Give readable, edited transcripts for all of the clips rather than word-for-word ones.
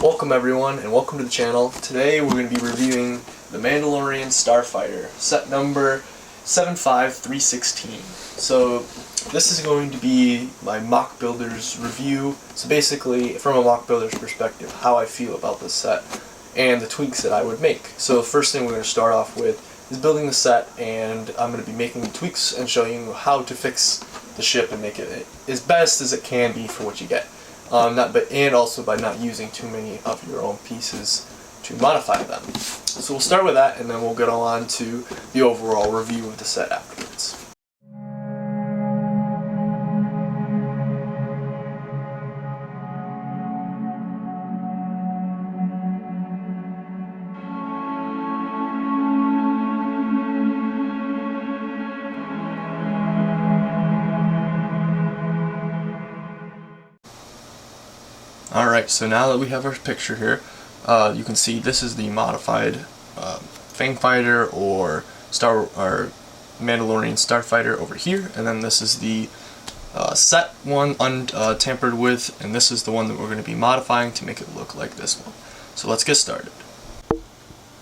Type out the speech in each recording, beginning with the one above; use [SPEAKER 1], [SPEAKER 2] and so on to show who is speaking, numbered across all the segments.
[SPEAKER 1] Welcome everyone, and welcome to the channel. Today we're going to be reviewing the Mandalorian Starfighter, set number 75316. So this is going to be my MOC builder's review. So basically, from a MOC builder's perspective, how I feel about this set and the tweaks that I would make. So the first thing we're going to start off with is building the set, and I'm going to be making the tweaks and showing you how to fix the ship and make it as best as it can be for what you get. And also by not using too many of your own pieces to modify them. So we'll start with that, and then we'll get on to the overall review of the set afterwards. Alright, so now that we have our picture here, you can see this is the modified Starfighter or Mandalorian Starfighter over here, and then this is the set one untampered with, and this is the one that we're going to be modifying to make it look like this one. So let's get started.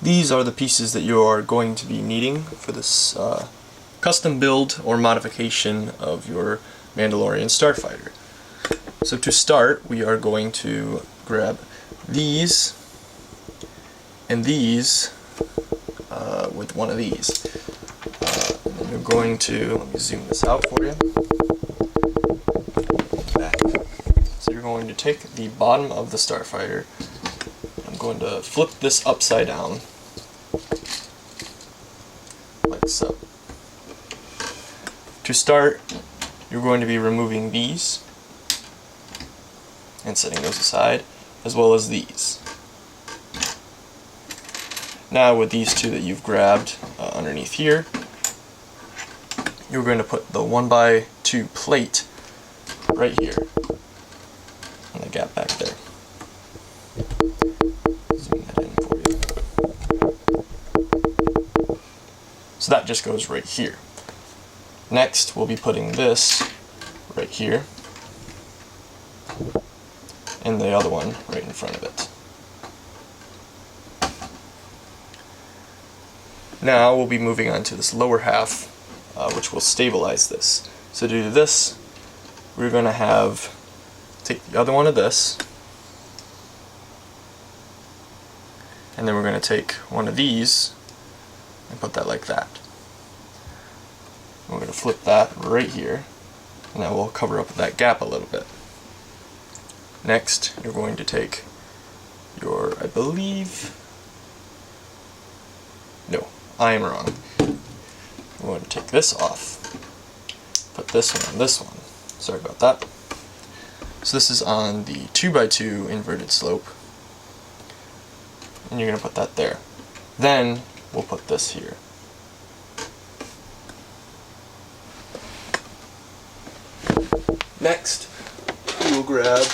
[SPEAKER 1] These are the pieces that you are going to be needing for this custom build or modification of your Mandalorian Starfighter. So to start, we are going to grab these and these with one of these. And then you're going to, let me zoom this out for you. Back. So you're going to take the bottom of the Starfighter. I'm going to flip this upside down, like so. To start, you're going to be removing these and setting those aside, as well as these. Now with these two that you've grabbed underneath here, you're going to put the 1x2 plate right here, and the gap back there. Zoom that in for you. So that just goes right here. Next, we'll be putting this right here, and the other one right in front of it. Now we'll be moving on to this lower half, which will stabilize this. So to do this, we're going to take the other one of this, and then we're going to take one of these and put that like that. We're going to flip that right here, and that will cover up that gap a little bit. Next, you're going to take your, I am wrong. We're going to take this off, put this one on this one. Sorry about that. So this is on the 2x2 inverted slope, and you're going to put that there. Then we'll put this here. Next, we will grab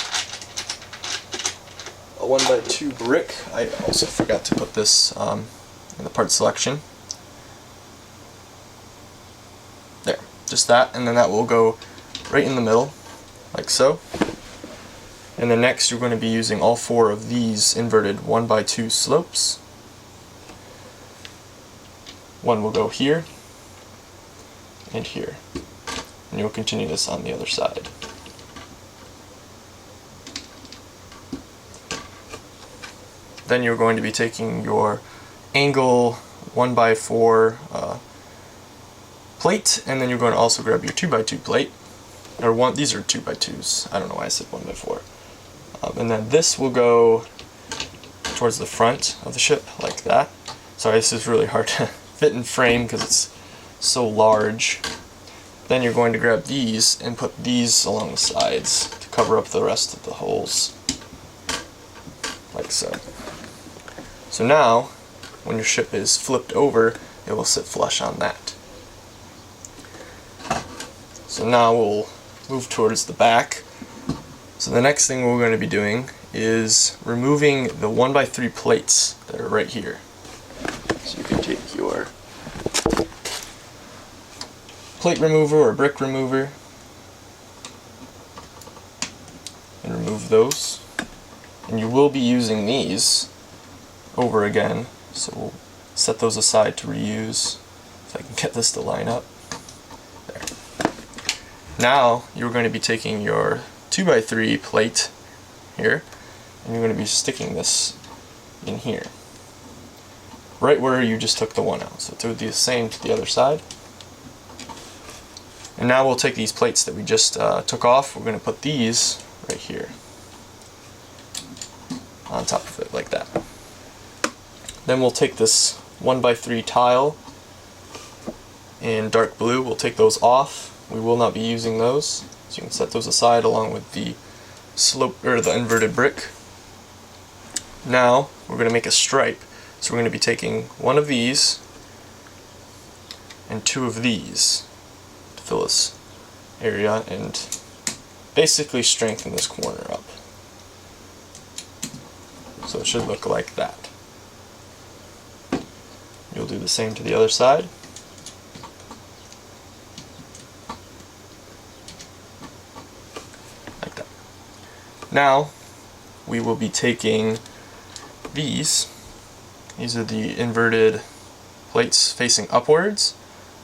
[SPEAKER 1] a 1x2 brick. I also forgot to put this in the part selection. There, just that, and then that will go right in the middle, like so. And then next you're going to be using all four of these inverted 1x2 slopes. One will go here, and here. And you'll continue this on the other side. Then you're going to be taking your angle 1x4 plate, and then you're going to also grab your 2x2 plate, or these are 2x2s, I don't know why I said 1x4. And then this will go towards the front of the ship, like that. Sorry, this is really hard to fit in frame because it's so large. Then you're going to grab these and put these along the sides to cover up the rest of the holes, like so. So now, when your ship is flipped over, it will sit flush on that. So now we'll move towards the back. So the next thing we're going to be doing is removing the 1x3 plates that are right here. So you can take your plate remover or brick remover and remove those. and you will be using these over again, so we'll set those aside to reuse. If I can get this to line up. There. Now you're going to be taking your 2x3 plate here, and you're going to be sticking this in here, right where you just took the one out. So do the same to the other side. And now we'll take these plates that we just took off, we're going to put these right here on top of it like that. Then we'll take this 1x3 tile in dark blue, we'll take those off. We will not be using those, so you can set those aside along with the slope or the inverted brick. Now we're going to make a stripe, so we're going to be taking one of these and two of these to fill this area and basically strengthen this corner up. So it should look like that. You'll do the same to the other side. Like that. Now we will be taking these. These are the inverted plates facing upwards.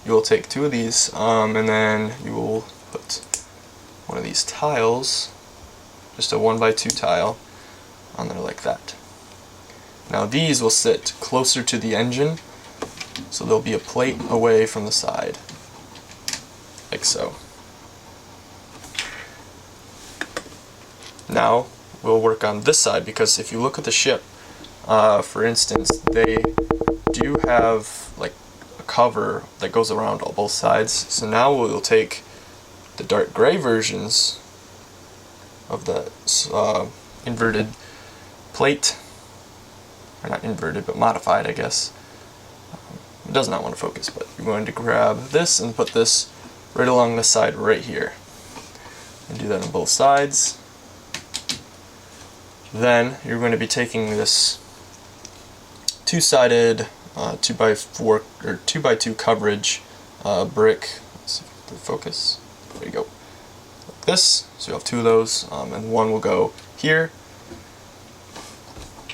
[SPEAKER 1] You will take two of these, and then you will put one of these tiles, just a 1x2 tile, on there like that. Now these will sit closer to the engine, so there'll be a plate away from the side, like so. Now we'll work on this side, because if you look at the ship, for instance, they do have like a cover that goes around on both sides. So now we'll take the dark gray versions of the inverted plate, or not inverted, but modified, I guess. It does not want to focus, but you're going to grab this and put this right along the side right here. And do that on both sides. Then you're going to be taking this two-sided 2x4 or 2x2 coverage brick. Let's see if I can focus. There you go. Like this. So you have two of those, and one will go here.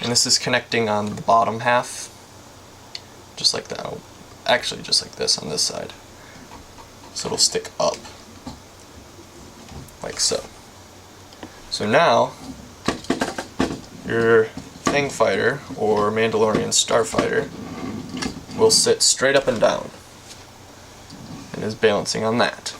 [SPEAKER 1] And this is connecting on the bottom half, just like that. Oh, actually, just like this on this side. So it'll stick up, like so. So now your Starfighter or Mandalorian Starfighter will sit straight up and down and is balancing on that.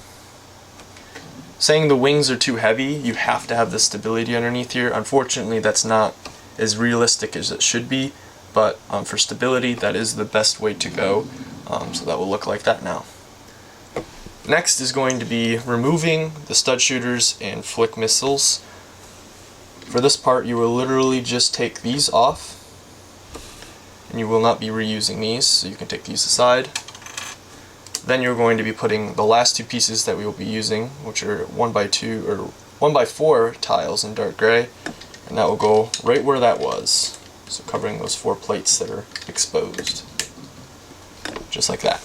[SPEAKER 1] Saying the wings are too heavy, you have to have the stability underneath here. Unfortunately, that's not as realistic as it should be, but for stability, that is the best way to go. So that will look like that now. Next is going to be removing the stud shooters and flick missiles. For this part, you will literally just take these off, and you will not be reusing these, so you can take these aside. Then you're going to be putting the last two pieces that we will be using, which are 1x2 or 1x4 tiles in dark gray, and that will go right where that was, so covering those 4 plates that are exposed, just like that.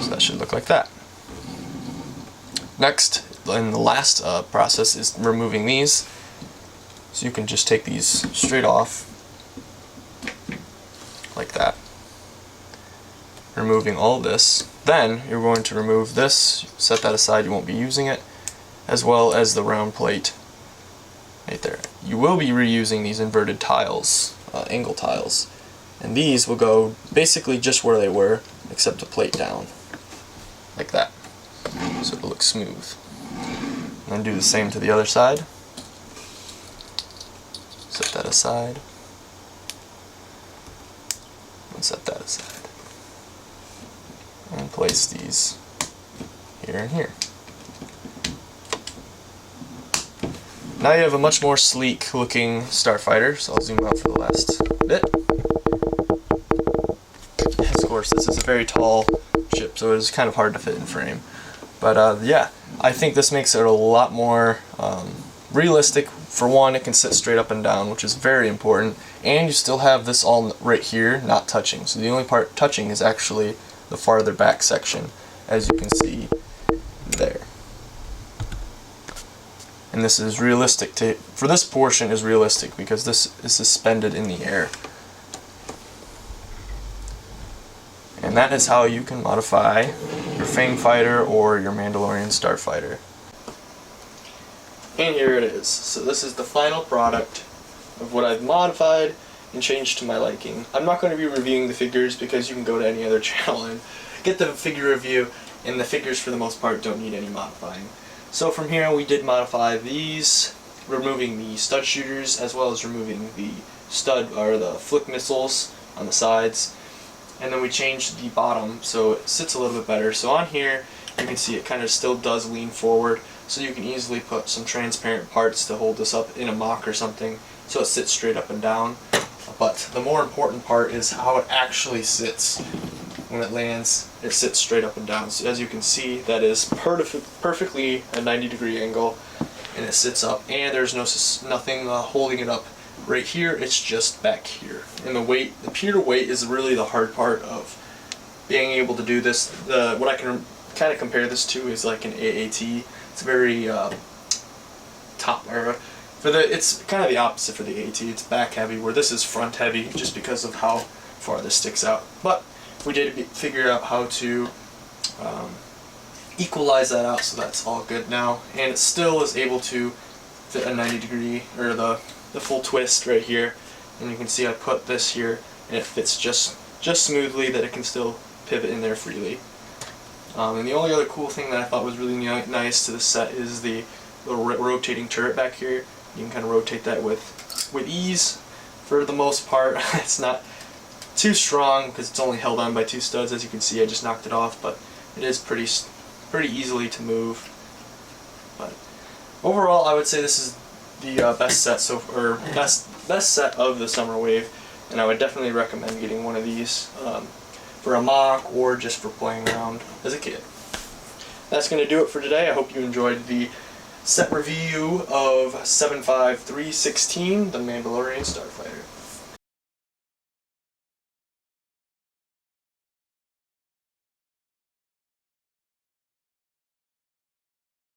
[SPEAKER 1] So that should look like that. Next, and the last process is removing these. So you can just take these straight off, like that, removing all this. Then you're going to remove this, set that aside, you won't be using it, as well as the round plate right there. You will be reusing these inverted tiles, angle tiles, and these will go basically just where they were, except a plate down, like that, so it'll look smooth. And then do the same to the other side. Set that aside, and set that aside, and place these here and here. Now you have a much more sleek looking Starfighter, so I'll zoom out for the last bit. Of course, this is a very tall ship, so it's kind of hard to fit in frame. But yeah, I think this makes it a lot more realistic. For one, it can sit straight up and down, which is very important, and you still have this all right here not touching. So the only part touching is actually the farther back section, as you can see there. and this is realistic. For this portion is realistic because this is suspended in the air. And that is how you can modify your Fang Fighter or your Mandalorian Starfighter. And here it is. So this is the final product of what I've modified and changed to my liking. I'm not going to be reviewing the figures because you can go to any other channel and get the figure review, and the figures for the most part don't need any modifying. So from here we did modify these, removing the stud shooters as well as removing the stud or the flick missiles on the sides. And then we changed the bottom so it sits a little bit better. So on here you can see it kind of still does lean forward, so you can easily put some transparent parts to hold this up in a MOC or something so it sits straight up and down. But the more important part is how it actually sits. When it lands, it sits straight up and down. So as you can see, that is perfectly a 90-degree angle, and it sits up, and there's nothing holding it up right here. It's just back here. And the weight, the pure weight, is really the hard part of being able to do this. What I can kind of compare this to is like an AAT. It's very it's kind of the opposite for the AT. It's back heavy, where this is front heavy, just because of how far this sticks out. But we did figure out how to equalize that out, so that's all good now. And it still is able to fit a 90-degree, or the full twist right here. And you can see I put this here, and it fits just smoothly, that it can still pivot in there freely. And the only other cool thing that I thought was really nice to the set is the little rotating turret back here. You can kind of rotate that with ease. For the most part, it's not too strong because it's only held on by 2 studs. As you can see, I just knocked it off, but it is pretty easily to move. But overall, I would say this is the best set of the Summer Wave, and I would definitely recommend getting one of these for a MOC or just for playing around as a kid. That's going to do it for today. I hope you enjoyed the set review of 7.5.3.16, the Mandalorian Starfighter.